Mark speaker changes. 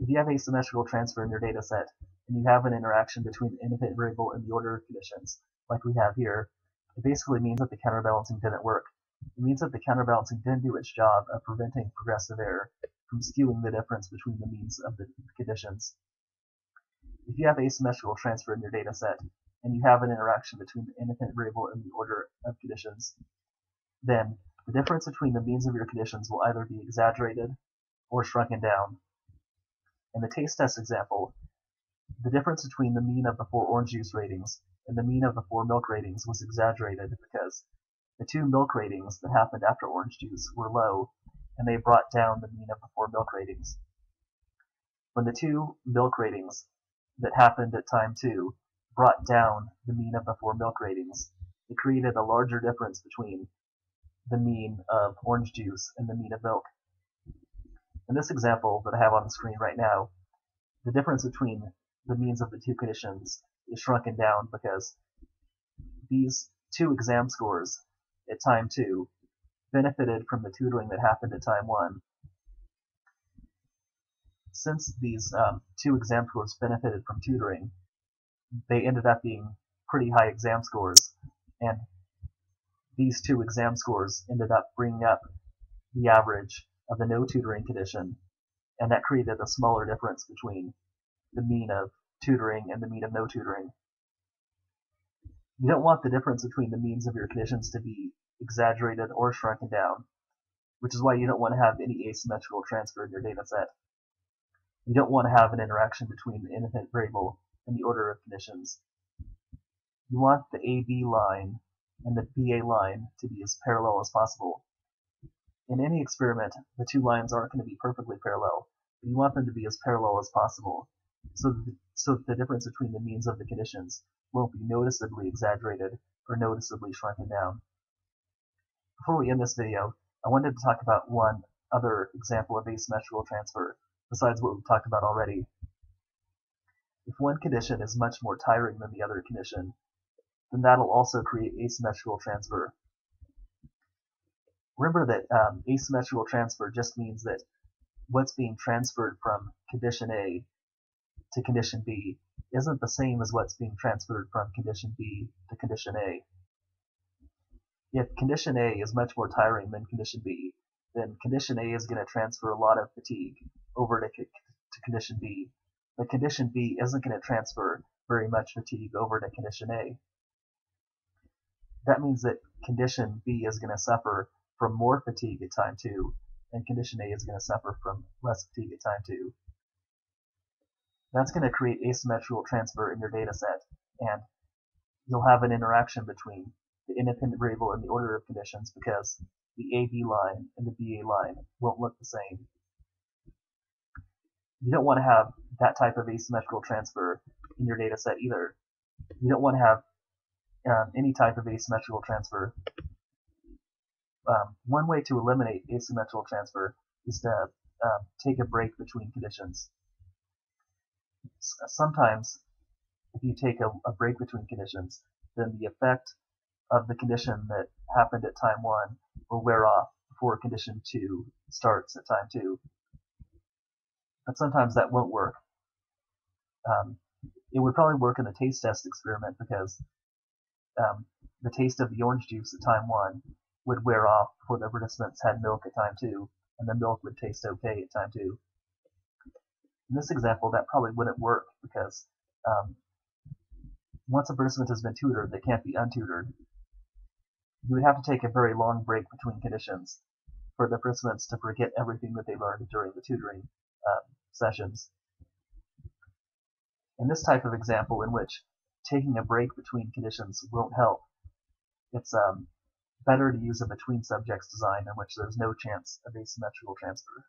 Speaker 1: If you have asymmetrical transfer in your data set, and you have an interaction between the independent variable and the order of conditions, like we have here, it basically means that the counterbalancing didn't work. It means that the counterbalancing didn't do its job of preventing progressive error from skewing the difference between the means of the conditions. If you have asymmetrical transfer in your data set, and you have an interaction between the independent variable and the order of conditions, then the difference between the means of your conditions will either be exaggerated or shrunken down. In the taste test example, the difference between the mean of the 4 orange juice ratings and the mean of the 4 milk ratings was exaggerated because the 2 milk ratings that happened after orange juice were low, and they brought down the mean of the 4 milk ratings. When the 2 milk ratings that happened at time 2 brought down the mean of the 4 milk ratings, it created a larger difference between the mean of orange juice and the mean of milk. In this example that I have on the screen right now, the difference between the means of the 2 conditions is shrunken down because these 2 exam scores at time 2 benefited from the tutoring that happened at time 1. Since these 2 exam scores benefited from tutoring, they ended up being pretty high exam scores, and these 2 exam scores ended up bringing up the average of the no tutoring condition, and that created a smaller difference between the mean of tutoring and the mean of no tutoring. You don't want the difference between the means of your conditions to be exaggerated or shrunken down, which is why you don't want to have any asymmetrical transfer in your data set. You don't want to have an interaction between the independent variable and the order of conditions. You want the AB line and the BA line to be as parallel as possible. In any experiment, the 2 lines aren't going to be perfectly parallel, but you want them to be as parallel as possible, so that the difference between the means of the conditions won't be noticeably exaggerated or noticeably shrunken down. Before we end this video, I wanted to talk about one other example of asymmetrical transfer, besides what we've talked about already. If one condition is much more tiring than the other condition, then that'll also create asymmetrical transfer. Remember that asymmetrical transfer just means that what's being transferred from condition A to condition B isn't the same as what's being transferred from condition B to condition A. If condition A is much more tiring than condition B, then condition A is going to transfer a lot of fatigue over to condition B, but condition B isn't going to transfer very much fatigue over to condition A. That means that condition B is going to suffer from more fatigue at time 2, and condition A is going to suffer from less fatigue at time 2. That's going to create asymmetrical transfer in your data set, and you'll have an interaction between the independent variable and the order of conditions because the AB line and the BA line won't look the same. You don't want to have that type of asymmetrical transfer in your data set either. You don't want to have any type of asymmetrical transfer. One way to eliminate asymmetrical transfer is to take a break between conditions. Sometimes, if you take a break between conditions, then the effect of the condition that happened at time 1 will wear off before condition 2 starts at time 2. But sometimes that won't work. It would probably work in the taste test experiment because the taste of the orange juice at time 1 would wear off before the participants had milk at time 2, and the milk would taste okay at time 2. In this example, that probably wouldn't work because once a participant has been tutored, they can't be untutored. You would have to take a very long break between conditions for the participants to forget everything that they learned during the tutoring sessions. In this type of example in which taking a break between conditions won't help, it's better to use a between subjects design in which there's no chance of asymmetrical transfer.